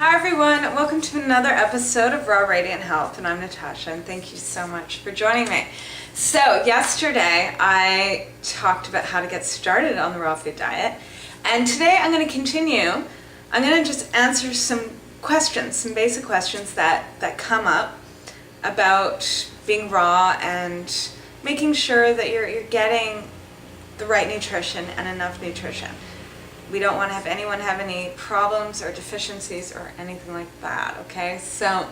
Hi everyone, welcome to another episode of Raw Radiant Health, and I'm Natasha, and thank you so much for joining me. So yesterday I talked about how to get started on the raw food diet, and today I'm going to continue. I'm going to just answer some questions, some basic questions that come up about being raw and making sure that you're getting the right nutrition and enough nutrition. We don't want to have anyone have any problems or deficiencies or anything like that, okay? So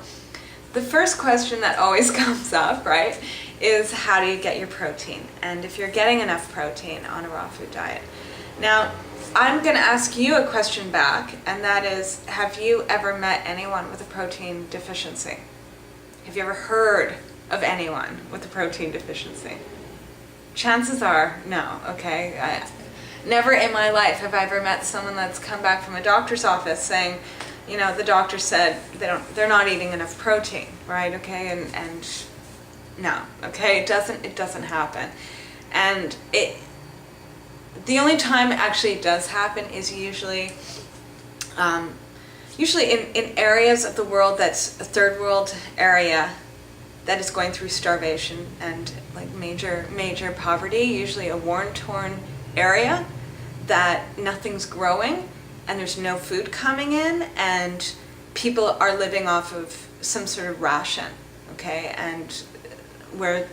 the first question that always comes up, right, is how do you get your protein? And if you're getting enough protein on a raw food diet. Now, I'm going to ask you a question back, and that is, have you ever met anyone with a protein deficiency? Have you ever heard of anyone with a protein deficiency? Chances are no, okay? Never in my life have I ever met someone that's come back from a doctor's office saying, you know, the doctor said they're not eating enough protein, right? Okay, and no, okay, it doesn't happen. And the only time actually it does happen is usually in areas of the world that's a third world area that is going through starvation and like major poverty, usually a war-torn area that nothing's growing and there's no food coming in and people are living off of some sort of ration, okay, and where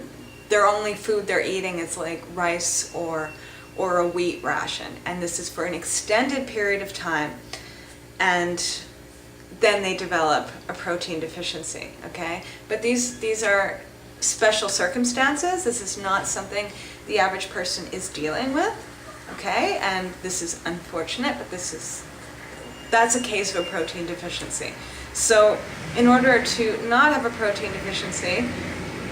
their only food they're eating is like rice or a wheat ration, and this is for an extended period of time, and then they develop a protein deficiency, okay? But these are special circumstances. This is not something the average person is dealing with. Okay, and this is unfortunate, but that's a case of a protein deficiency. So in order to not have a protein deficiency,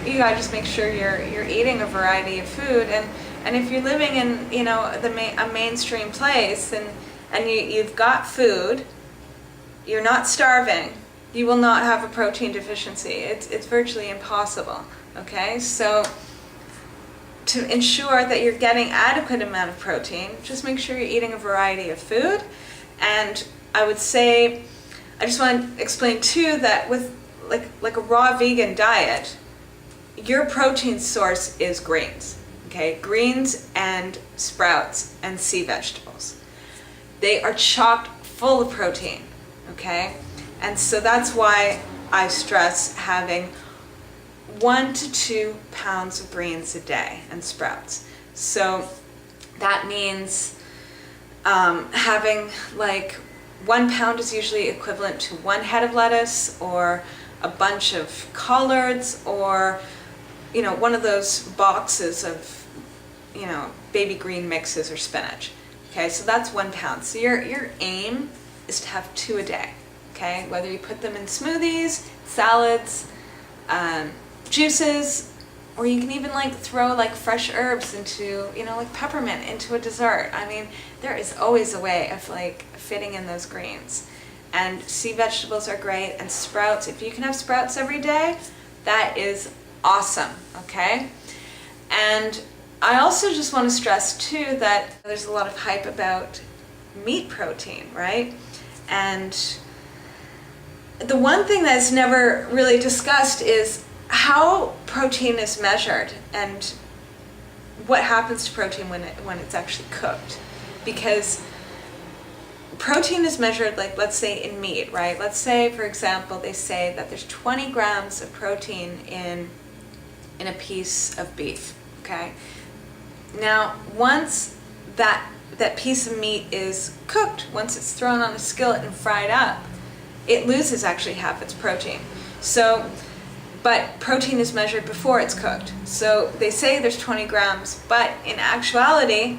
you gotta just make sure you're eating a variety of food, and if you're living in, you know, a mainstream place and you've got food, you're not starving, you will not have a protein deficiency. It's virtually impossible. Okay, so to ensure that you're getting adequate amount of protein, just make sure you're eating a variety of food. And I would say, I just want to explain too that with like a raw vegan diet, your protein source is grains, okay? Greens and sprouts and sea vegetables. They are chock full of protein, okay? And so that's why I stress having 1 to 2 pounds of greens a day and sprouts. So that means having like 1 pound is usually equivalent to 1 head of lettuce or a bunch of collards or, you know, one of those boxes of, you know, baby green mixes or spinach. Okay, so that's 1 pound. So your aim is to have 2 a day. Okay, whether you put them in smoothies, salads, juices, or you can even like throw like fresh herbs into, you know, like peppermint into a dessert. I mean, there is always a way of like fitting in those greens. And sea vegetables are great, and sprouts, if you can have sprouts every day, that is awesome, okay? And I also just want to stress too that there's a lot of hype about meat protein, right? And the one thing that's never really discussed is how protein is measured and what happens to protein when it's actually cooked. Because protein is measured, like, let's say in meat, right? Let's say, for example, they say that there's 20 grams of protein in a piece of beef, okay? Now, once that piece of meat is cooked, once it's thrown on a skillet and fried up, it loses actually half its protein. So, but protein is measured before it's cooked. So they say there's 20 grams, but in actuality,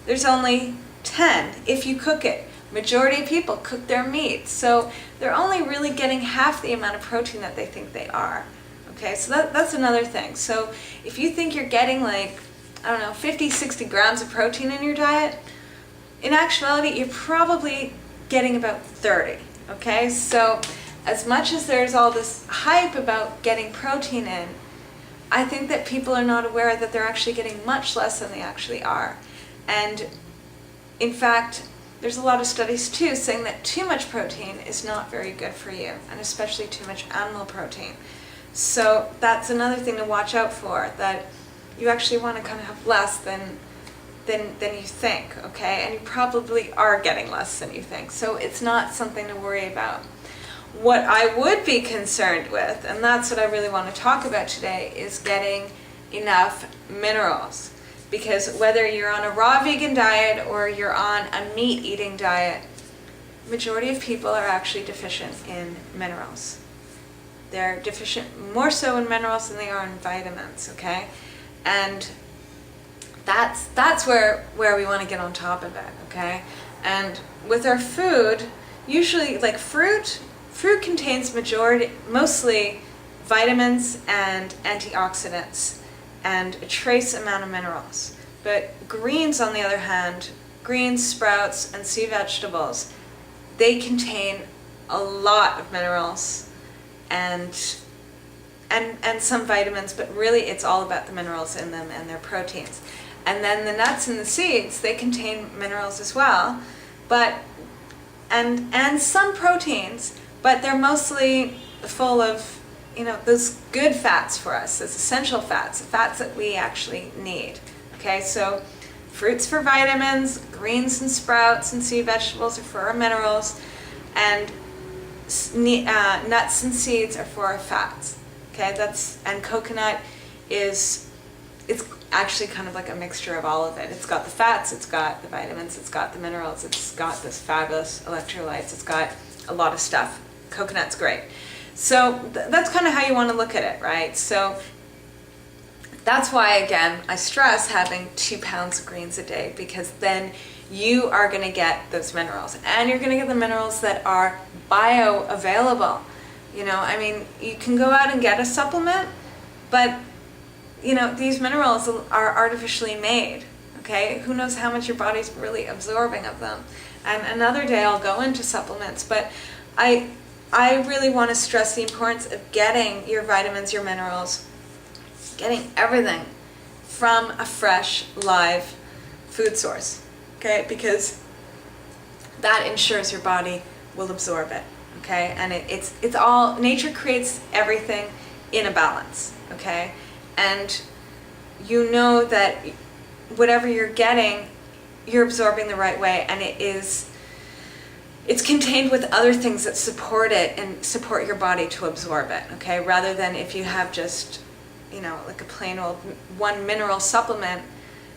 there's only 10 if you cook it. Majority of people cook their meat, so they're only really getting half the amount of protein that they think they are. Okay, so that's another thing. So if you think you're getting like, I don't know, 50, 60 grams of protein in your diet, in actuality, you're probably getting about 30. Okay, so as much as there's all this hype about getting protein in, I think that people are not aware that they're actually getting much less than they actually are. And in fact, there's a lot of studies too saying that too much protein is not very good for you, and especially too much animal protein. So that's another thing to watch out for, that you actually want to kind of have less than you think, okay? And you probably are getting less than you think, so it's not something to worry about. What I would be concerned with, and that's what I really want to talk about today, is getting enough minerals. Because whether you're on a raw vegan diet or you're on a meat-eating diet, majority of people are actually deficient in minerals. They're deficient more so in minerals than they are in vitamins, okay? And that's where we want to get on top of it, okay? And with our food, usually like fruit contains mostly vitamins and antioxidants and a trace amount of minerals. But greens, on the other hand, greens, sprouts, and sea vegetables, they contain a lot of minerals and some vitamins, but really it's all about the minerals in them and their proteins. And then the nuts and the seeds, they contain minerals as well, but and some proteins, but they're mostly full of, those good fats for us, those essential fats, the fats that we actually need. Okay, so fruits for vitamins, greens and sprouts and sea vegetables are for our minerals, and nuts and seeds are for our fats. Okay, and coconut it's actually kind of like a mixture of all of it. It's got the fats, it's got the vitamins, it's got the minerals, it's got this fabulous electrolytes, it's got a lot of stuff. Coconut's great. So that's kind of how you want to look at it, right? So that's why, again, I stress having 2 pounds of greens a day, because then you are going to get those minerals, and you're going to get the minerals that are bioavailable. You can go out and get a supplement, but these minerals are artificially made, okay? Who knows how much your body's really absorbing of them. And another day I'll go into supplements, but I really want to stress the importance of getting your vitamins, your minerals, getting everything from a fresh, live food source, okay? Because that ensures your body will absorb it, okay? And it's all, nature creates everything in a balance, okay? And you know that whatever you're getting, you're absorbing the right way, and it's contained with other things that support it and support your body to absorb it, okay? Rather than if you have just, like a plain old one mineral supplement,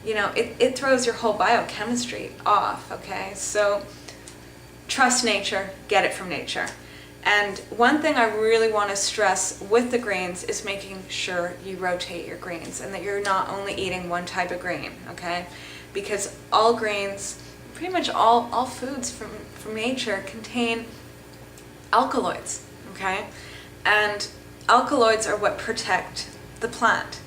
it throws your whole biochemistry off, okay? So trust nature, get it from nature. And one thing I really want to stress with the greens is making sure you rotate your greens, and that you're not only eating one type of green, okay? Because all greens, pretty much all foods from nature contain alkaloids, okay? And alkaloids are what protect the plant.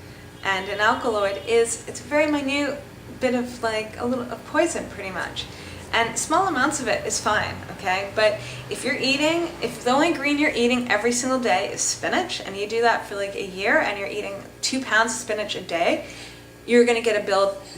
And an alkaloid it's a very minute bit of a little of poison, pretty much. And small amounts of it is fine, okay? But if the only green you're eating every single day is spinach, and you do that for like a year, and you're eating 2 pounds of spinach a day, you're going to get a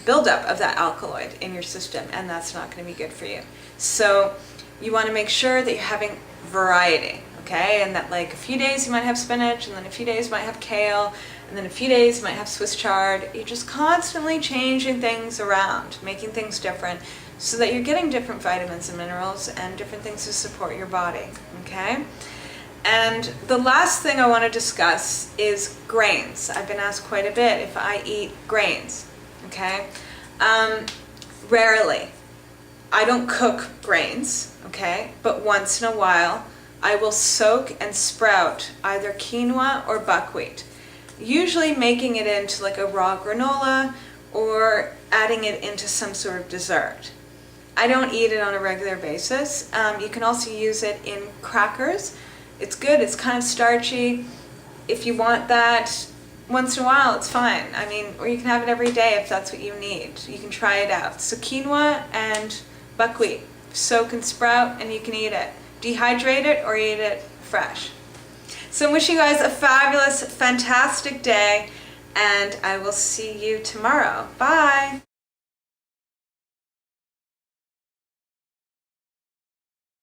buildup of that alkaloid in your system, and that's not going to be good for you. So you want to make sure that you're having variety, okay? And that like a few days you might have spinach, and then a few days you might have kale, and then a few days you might have Swiss chard. You're just constantly changing things around, making things different, so that you're getting different vitamins and minerals and different things to support your body, okay? And the last thing I want to discuss is grains. I've been asked quite a bit if I eat grains, okay? Rarely. I don't cook grains, okay? But once in a while, I will soak and sprout either quinoa or buckwheat, usually making it into like a raw granola or adding it into some sort of dessert. I don't eat it on a regular basis. You can also use it in crackers. It's good, it's kind of starchy. If you want that once in a while, it's fine. Or you can have it every day if that's what you need. You can try it out. So quinoa and buckwheat, soak and sprout, and you can eat it. Dehydrate it or eat it fresh. So I'm wishing you guys a fabulous, fantastic day, and I will see you tomorrow. Bye!